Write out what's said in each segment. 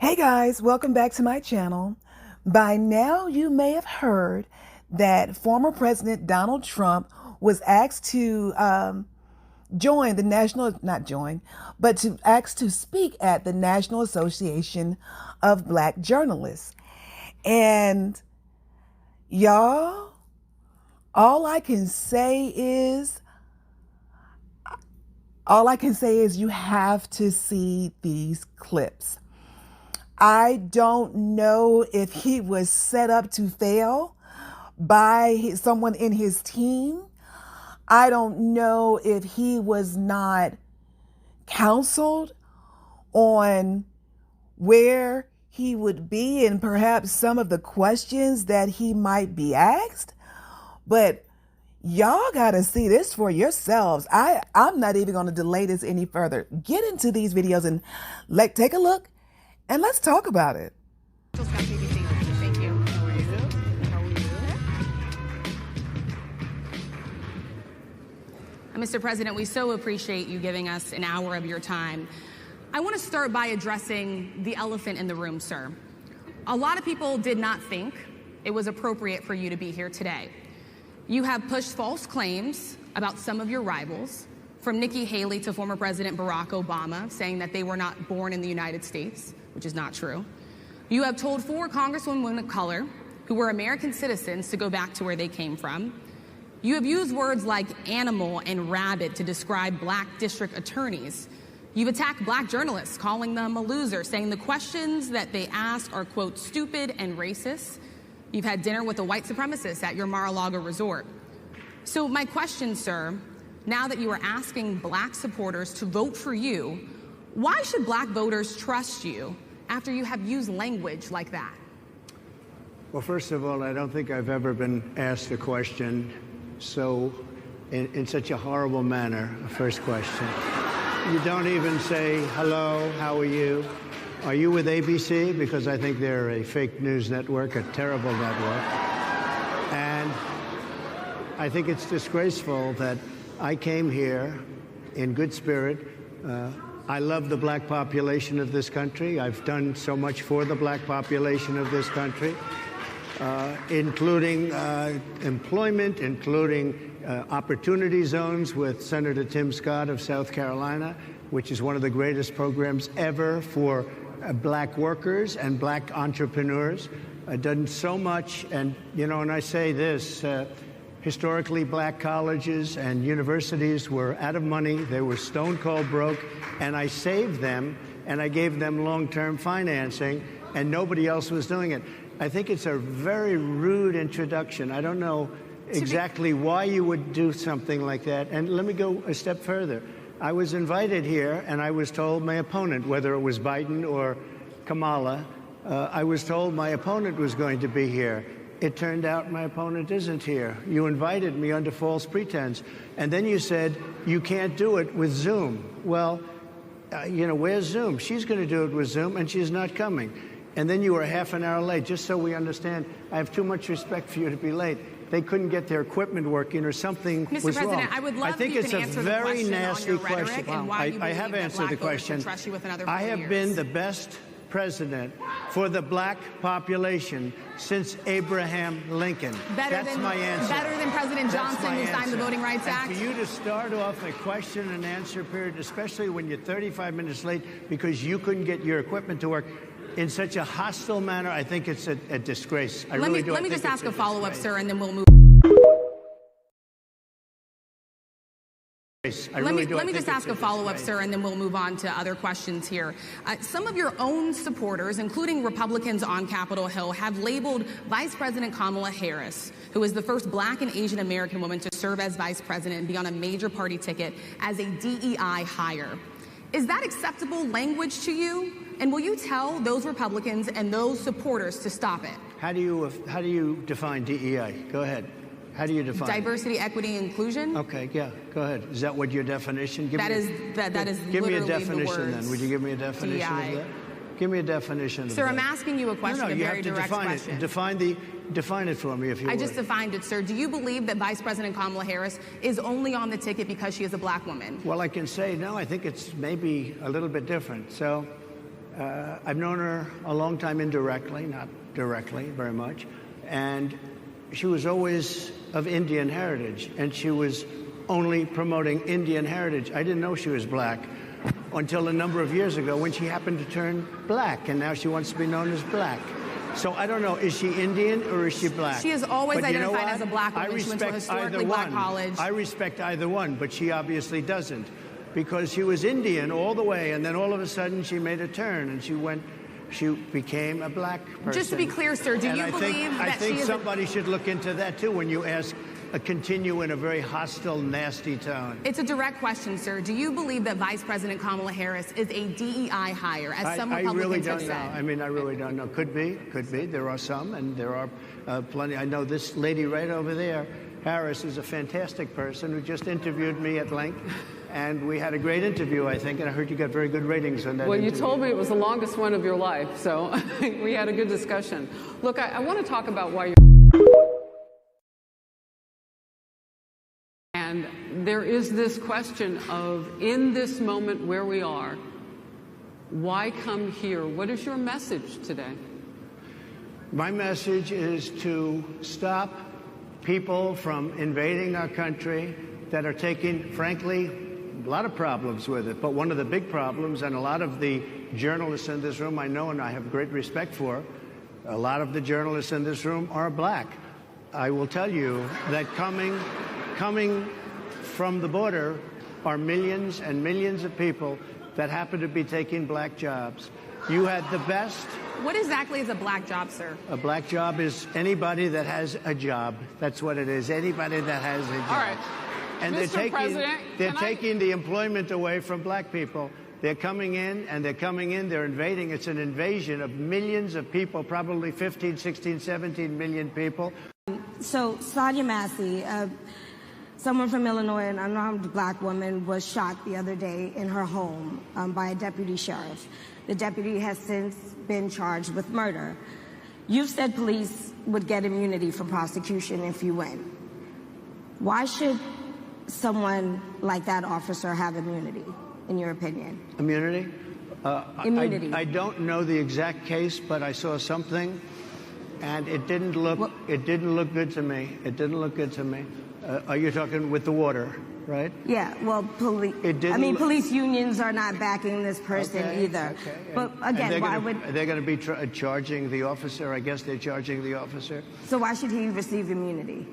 Hey guys, welcome back to my channel. By now you may have heard that former President Donald Trump was asked to join the asked to speak at the National Association of Black Journalists. And y'all, all I can say is you have to see these clips. I don't know if he was set up to fail by someone in his team. I don't know if he was not counseled on where he would be and perhaps some of the questions that he might be asked. But y'all got to see this for yourselves. I'm not even going to delay this any further. Get into these videos and take a look. And let's talk about it. Thank you. How are you? Mr. President, we so appreciate you giving us an hour of your time. I want to start by addressing the elephant in the room, sir. A lot of people did not think it was appropriate for you to be here today. You have pushed false claims about some of your rivals, from Nikki Haley to former President Barack Obama, saying that they were not born in the United States, which is not true. You have told 4 congresswomen of color who were American citizens to go back to where they came from. You have used words like animal and rabid to describe black district attorneys. You've attacked black journalists, calling them a loser, saying the questions that they ask are, quote, stupid and racist. You've had dinner with a white supremacist at your Mar-a-Lago resort. So my question, sir, now that you are asking black supporters to vote for you, why should black voters trust you after you have used language like that? Well, first of all, I don't think I've ever been asked a question in such a horrible manner. First question. You don't even say, hello, how are you? Are you with ABC? Because I think they're a fake news network, a terrible network. And I think it's disgraceful that I came here in good spirit. I love the black population of this country. I've done so much for the black population of this country, including employment, including opportunity zones with Senator Tim Scott of South Carolina, which is one of the greatest programs ever for black workers and black entrepreneurs. I've done so much, and and I say this, historically black colleges and universities were out of money. They were stone cold broke, and I saved them, and I gave them long-term financing, and nobody else was doing it. I think it's a very rude introduction. I don't know exactly why you would do something like that. And let me go a step further. I was invited here, and I was told my opponent, whether it was Biden or Kamala, I was told my opponent was going to be here. It turned out my opponent isn't here. You invited me under false pretense. And then you said, you can't do it with Zoom. Well, where's Zoom? She's going to do it with Zoom, and she's not coming. And then you were half an hour late. Just so we understand, I have too much respect for you to be late. They couldn't get their equipment working, or something was wrong. Mr. President, I would love if you can answer the question on your rhetoric and why you believe that black voters should trust you with another 4 years. I have been the best president for the black population since Abraham Lincoln. That's my answer. Better than President Johnson, who signed the Voting Rights Act? And for you to start off a question and answer period, especially when you're 35 minutes late because you couldn't get your equipment to work, in such a hostile manner, I think it's a disgrace. Let me just ask a follow-up, sir, and then we'll move. Let me just ask a follow-up, sir, and then we'll move on to other questions here. Some of your own supporters, including Republicans on Capitol Hill, have labeled Vice President Kamala Harris, who is the first black and Asian American woman to serve as vice president and be on a major party ticket, as a DEI hire. Is that acceptable language to you? And will you tell those Republicans and those supporters to stop it? How do you define DEI? Go ahead. How do you define diversity, equity, inclusion? Okay, yeah, go ahead. Is that what your definition? That is give me a definition definition then. Would you give me a definition of that? Give me a definition of that. Sir, I'm asking you a question, a very direct question. Define it for me, if you would. I just defined it, sir. Do you believe that Vice President Kamala Harris is only on the ticket because she is a black woman? Well, I can say no. I think it's maybe a little bit different. So I've known her a long time indirectly, not directly very much, and she was always of Indian heritage, and she was only promoting Indian heritage. I didn't know she was black until a number of years ago when she happened to turn black, and now she wants to be known as black. So I don't know, is she Indian or is she black? She has always But you know identified what? as a black woman. I She went to a respect historically either black one. college. I respect either one, but she obviously doesn't, because she was Indian all the way, and then all of a sudden she made a turn and she became a black person. Just to be clear, sir, do you believe that I think she is somebody should look into that too when you ask continue in a very hostile, nasty tone. It's a direct question, sir. Do you believe that Vice President Kamala Harris is a DEI hire, as some Republicans I really have don't said? know. I mean, I really don't know. Could be. There are some, and there are plenty. I know this lady right over there, Harris, is a fantastic person who just interviewed me at length. And we had a great interview, I think, and I heard you got very good ratings on that Well, interview. you told me it was the longest one of your life, so we had a good discussion. Look, I want to talk about why you're... And there is this question of, in this moment where we are, why come here? What is your message today? My message is to stop people from invading our country that are taking, frankly, a lot of problems with it. But one of the big problems, and a lot of the journalists in this room I know and I have great respect for, a lot of the journalists in this room are black. I will tell you that coming from the border are millions and millions of people that happen to be taking black jobs. You had the best. What exactly is a black job, sir? A black job is anybody that has a job. That's what it is. Anybody that has a job. All right. And Mr. they're taking the employment away from black people. They're coming in, they're invading. It's an invasion of millions of people, probably 15, 16, 17 million people. So Sadia Massey, someone from Illinois, an unarmed black woman, was shot the other day in her home by a deputy sheriff. The deputy has since been charged with murder. You've said police would get immunity from prosecution if you win. Why should someone like that officer have immunity, in your opinion? Immunity? Immunity. I don't know the exact case, but I saw something, and it didn't look good to me. It didn't look good to me. Are you talking with the water, right? Yeah, well, police unions are not backing this person either. Okay. But again, why would... They're going to be charging the officer. I guess they're charging the officer. So why should he receive immunity?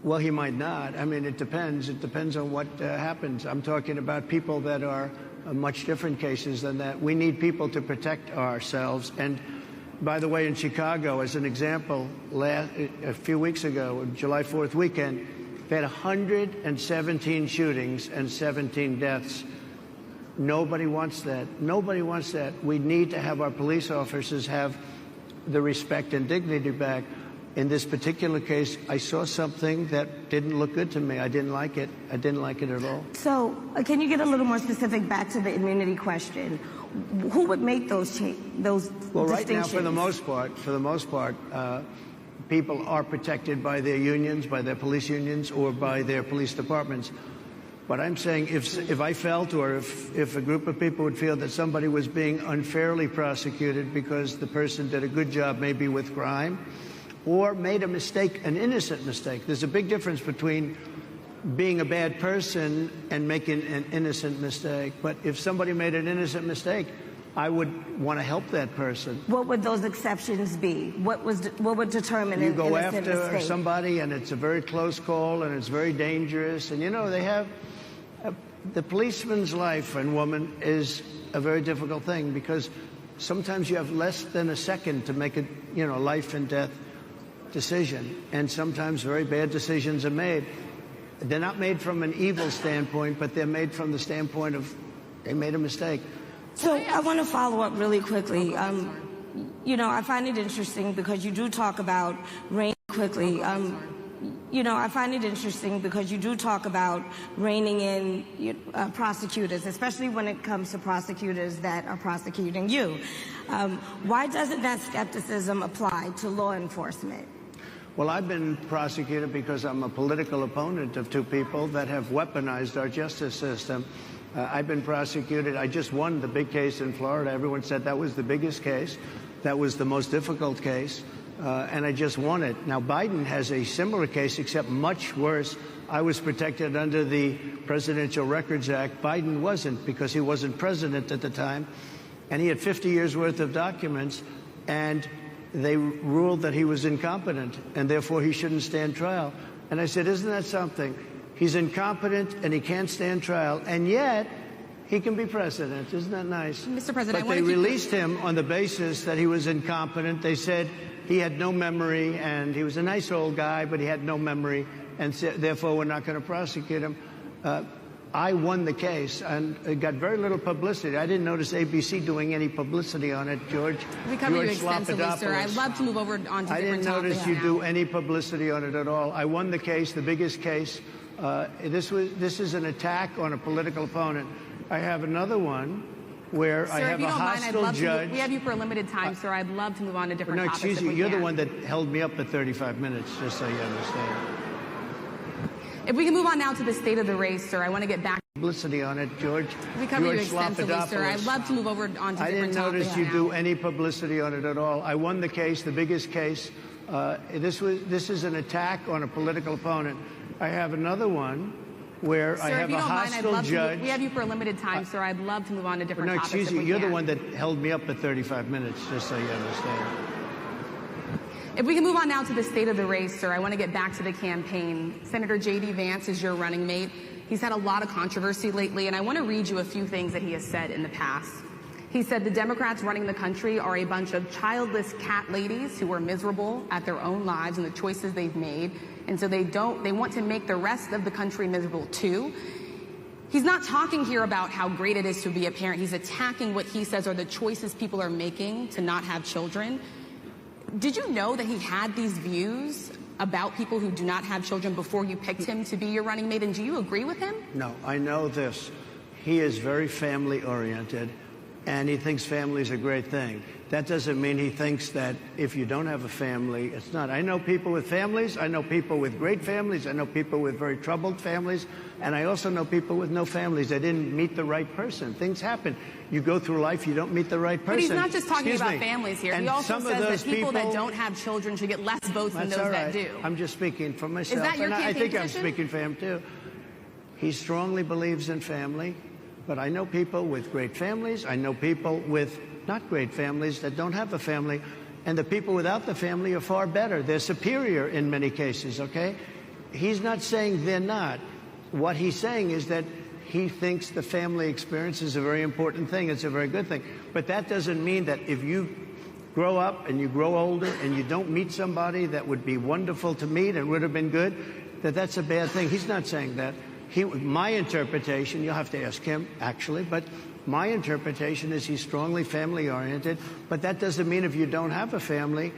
Well, he might not. I mean, it depends. It depends on what happens. I'm talking about people that are much different cases than that. We need people to protect ourselves. And by the way, in Chicago, as an example, a few weeks ago, July 4th weekend, they had 117 shootings and 17 deaths. Nobody wants that. Nobody wants that. We need to have our police officers have the respect and dignity back. In this particular case, I saw something that didn't look good to me. I didn't like it. I didn't like it at all. So can you get a little more specific back to the immunity question? Who would make those Well, right now, for the most part, people are protected by their unions, by their police unions, or by their police departments. But I'm saying if I felt, or if a group of people would feel that somebody was being unfairly prosecuted because the person did a good job maybe with crime, or made a mistake, an innocent mistake. There's a big difference between being a bad person and making an innocent mistake. But if somebody made an innocent mistake, I would want to help that person. What would those exceptions be? What would determine an innocent mistake? You go after somebody and it's a very close call and it's very dangerous. And you know, they have, the policeman's life, and woman, is a very difficult thing because sometimes you have less than a second to make a, life and death decision, and sometimes very bad decisions are made. They're not made from an evil standpoint, but they're made from the standpoint of they made a mistake. So I want to follow up really quickly. I find it interesting because you do talk about reining reining in prosecutors, especially when it comes to prosecutors that are prosecuting you. Why doesn't that skepticism apply to law enforcement? Well, I've been prosecuted because I'm a political opponent of two people that have weaponized our justice system. I've been prosecuted. I just won the big case in Florida. Everyone said that was the biggest case. That was the most difficult case. And I just won it. Now, Biden has a similar case, except much worse. I was protected under the Presidential Records Act. Biden wasn't, because he wasn't president at the time. And he had 50 years worth of documents. And they ruled that he was incompetent, and therefore he shouldn't stand trial. And I said, isn't that something? He's incompetent and he can't stand trial, and yet he can be president. Isn't that nice? Mr. President, but they released him on the basis that he was incompetent. They said he had no memory, and he was a nice old guy, but he had no memory, and therefore we're not going to prosecute him. I won the case, and it got very little publicity. I didn't notice ABC doing any publicity on it, George. We covered you extensively, sir. I'd love to move over onto different topics. I didn't notice you do any publicity on it at all. I won the case, the biggest case. This is an attack on a political opponent. I have another one where I have a hostile judge. We have you for a limited time, sir. I'd love to move on to different topics. No, excuse me. You're the one that held me up for 35 minutes, just so you understand. If we can move on now to the state of the race, sir, I want to get back. Publicity on it, George. We covered you extensively, sir. I'd love to move over onto different topics. I didn't notice you do any publicity on it at all. I won the case, the biggest case. This is an attack on a political opponent. I have another one where I have a hostile judge. We have you for a limited time, sir. I'd love to move on to different topics. No, excuse me. You're the one that held me up for 35 minutes, just so you understand. If we can move on now to the state of the race, sir, I want to get back to the campaign. Senator J.D. Vance is your running mate. He's had a lot of controversy lately, and I want to read you a few things that he has said in the past. He said the Democrats running the country are a bunch of childless cat ladies who are miserable at their own lives and the choices they've made, and so they want to make the rest of the country miserable too. He's not talking here about how great it is to be a parent. He's attacking what he says are the choices people are making to not have children. Did you know that he had these views about people who do not have children before you picked him to be your running mate, and do you agree with him? No, I know this. He is very family-oriented, and he thinks family is a great thing. That doesn't mean he thinks that if you don't have a family, it's not. I know people with families. I know people with great families. I know people with very troubled families. And I also know people with no families. They didn't meet the right person. Things happen. You go through life, you don't meet the right person. But he's not just talking about families here. And he also says that people that don't have children should get less votes than those that do. I'm just speaking for myself. Is that your campaign I think position? I'm speaking for him, too. He strongly believes in family. But I know people with great families. I know people with not great families that don't have a family. And the people without the family are far better. They're superior in many cases, okay? He's not saying they're not. What he's saying is that he thinks the family experience is a very important thing. It's a very good thing. But that doesn't mean that if you grow up and you grow older and you don't meet somebody that would be wonderful to meet and would have been good, that that's a bad thing. He's not saying that. My interpretation, you'll have to ask him, actually, but my interpretation is he's strongly family-oriented, but that doesn't mean if you don't have a family,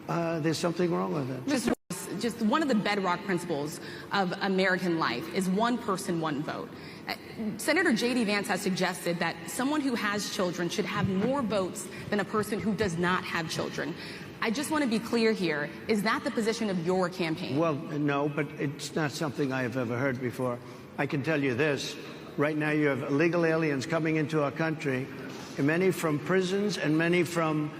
there's something wrong with it. Just one of the bedrock principles of American life is one person, one vote. Senator J.D. Vance has suggested that someone who has children should have more votes than a person who does not have children. I just want to be clear here. Is that the position of your campaign? Well, no, but it's not something I have ever heard before. I can tell you this. Right now you have illegal aliens coming into our country, many from prisons and many from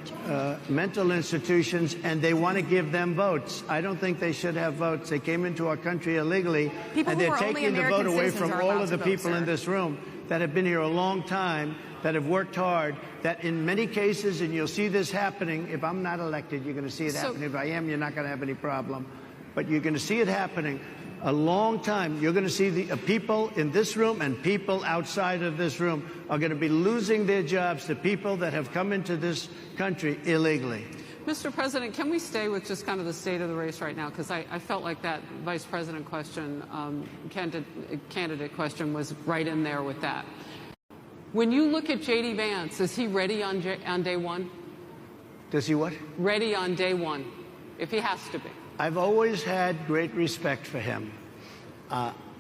mental institutions, and they want to give them votes. I don't think they should have votes. They came into our country illegally, and they're taking the vote away from all of the people in this room that have been here a long time, that have worked hard, that in many cases, and you'll see this happening, if I'm not elected, you're going to see it happening. If I am, you're not going to have any problem. But you're going to see it happening a long time. You're going to see the people in this room and people outside of this room are going to be losing their jobs to people that have come into this country illegally. Mr. President, can we stay with just kind of the state of the race right now? Because I felt like that vice president question, candidate question was right in there with that. When you look at J.D. Vance, is he ready on day one? Does he what? Ready on day one, if he has to be. I've always had great respect for him,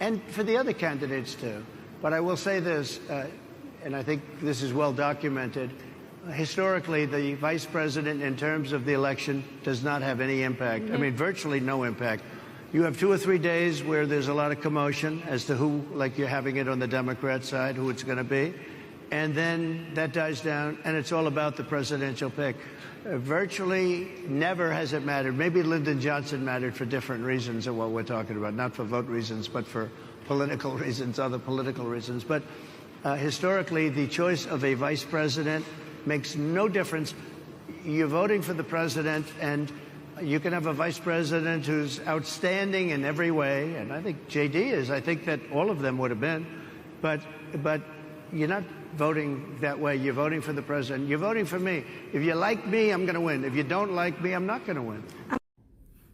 and for the other candidates, too. But I will say this, and I think this is well documented. Historically, the vice president, in terms of the election, does not have any impact. I mean, virtually no impact. You have 2 or 3 days where there's a lot of commotion as to who, like you're having it on the Democrat side, who it's going to be. And then that dies down, and it's all about the presidential pick. Virtually never has it mattered. Maybe Lyndon Johnson mattered for different reasons of what we're talking about, not for vote reasons, but for political reasons, other political reasons. But historically, the choice of a vice president makes no difference. You're voting for the president, and you can have a vice president who's outstanding in every way, and I think J.D. is. I think that all of them would have been. But you're not voting that way. You're voting for the president. You're voting for me. If you like me, I'm going to win. If you don't like me, I'm not going to win.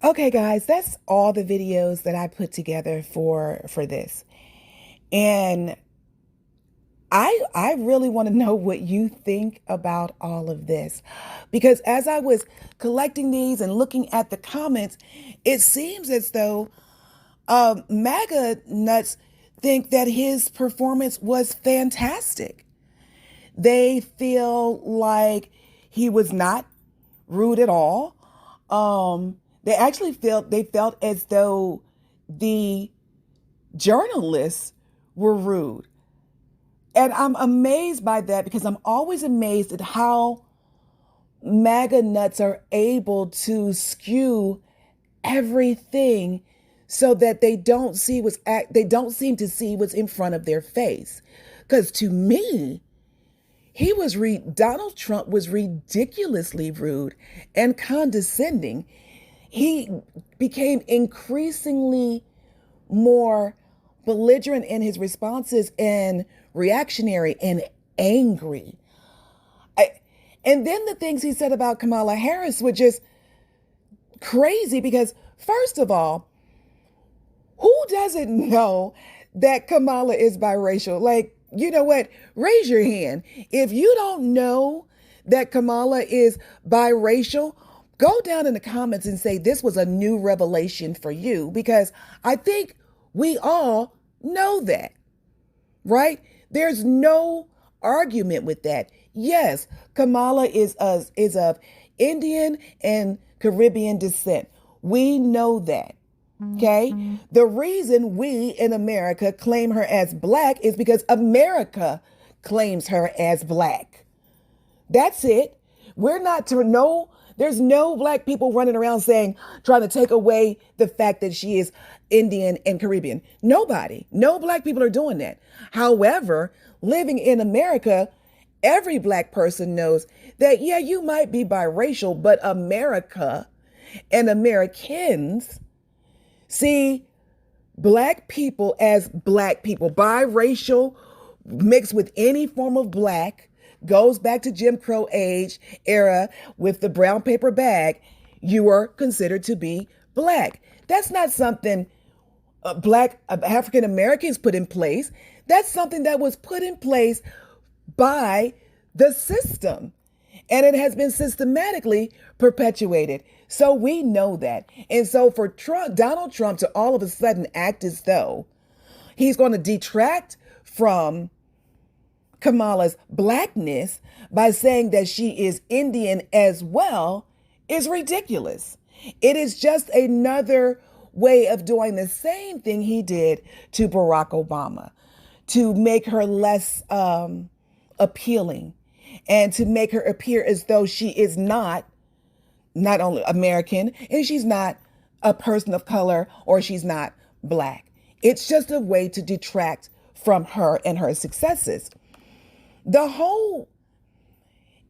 Okay, guys, that's all the videos that I put together for this. And I really want to know what you think about all of this, because as I was collecting these and looking at the comments, it seems as though MAGA nuts think that his performance was fantastic. They feel like he was not rude at all. They actually felt as though the journalists were rude. And I'm amazed by that, because I'm always amazed at how MAGA nuts are able to skew everything so that they don't seem to see what's in front of their face. Because to me, Donald Trump was ridiculously rude and condescending. He became increasingly more belligerent in his responses and reactionary and angry. And then the things he said about Kamala Harris were just crazy, because first of all, who doesn't know that Kamala is biracial? Like, you know what? Raise your hand. If you don't know that Kamala is biracial, go down in the comments and say this was a new revelation for you, because I think we all know that, right? There's no argument with that. Yes, Kamala is of Indian and Caribbean descent. We know that. Okay. The reason we in America claim her as black is because America claims her as black. That's it. There's no black people running around trying to take away the fact that she is Indian and Caribbean. Nobody, no black people are doing that. However, living in America, every black person knows that, yeah, you might be biracial, but America and Americans see black people as black people. Biracial, mixed with any form of black, goes back to Jim Crow era with the brown paper bag. You are considered to be black. That's not something black African Americans put in place. That's something that was put in place by the system. And it has been systematically perpetuated. So we know that. And so for Donald Trump to all of a sudden act as though he's going to detract from Kamala's blackness by saying that she is Indian as well is ridiculous. It is just another way of doing the same thing he did to Barack Obama, to make her less appealing and to make her appear as though she is not only American, and she's not a person of color, or she's not black. It's just a way to detract from her and her successes.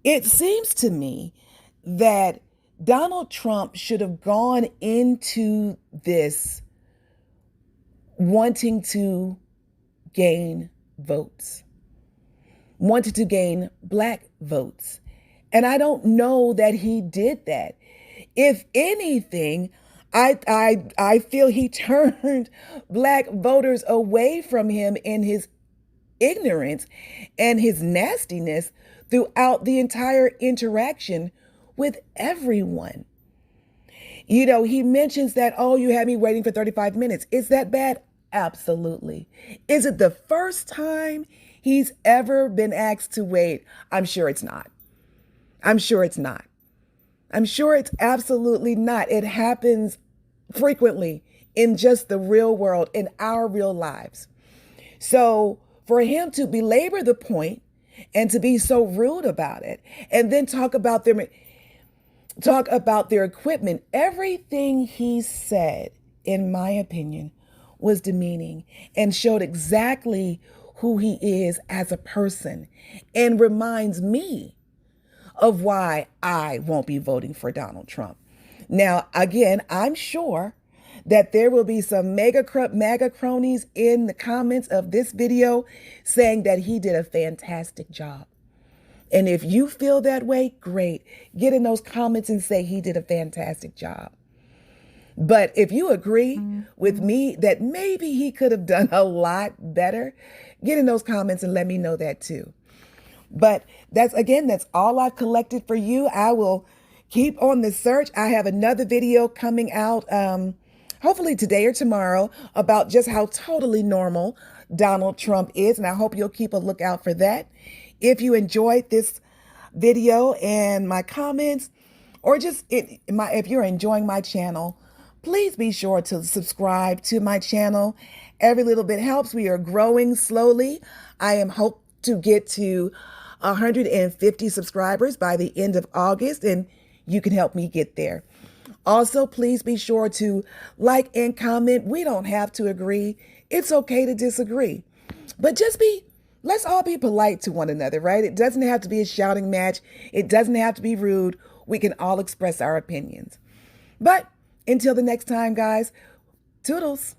It seems to me that Donald Trump should have gone into this wanting to gain votes, wanted to gain black votes. And I don't know that he did that. If anything, I feel he turned black voters away from him in his ignorance and his nastiness throughout the entire interaction with everyone. You know, he mentions that, oh, you had me waiting for 35 minutes. Is that bad? Absolutely. Is it the first time he's ever been asked to wait? I'm sure it's not. I'm sure it's absolutely not. It happens frequently in just the real world, in our real lives. So for him to belabor the point and to be so rude about it, and then talk about their equipment, everything he said, in my opinion, was demeaning and showed exactly who he is as a person, and reminds me of why I won't be voting for Donald Trump. Now, again, I'm sure that there will be some MAGA cronies in the comments of this video saying that he did a fantastic job. And if you feel that way, great. Get in those comments and say he did a fantastic job. But if you agree with me that maybe he could have done a lot better, get in those comments and let me know that too. But that's all I've collected for you. I will keep on the search. I have another video coming out, hopefully today or tomorrow, about just how totally normal Donald Trump is. And I hope you'll keep a lookout for that. If you enjoyed this video and my comments, or just if you're enjoying my channel, please be sure to subscribe to my channel. Every little bit helps. We are growing slowly. I am hope to get to 150 subscribers by the end of August, and you can help me get there. Also, please be sure to like and comment. We don't have to agree. It's okay to disagree, but let's all be polite to one another, right? It doesn't have to be a shouting match. It doesn't have to be rude. We can all express our opinions. But until the next time, guys, toodles.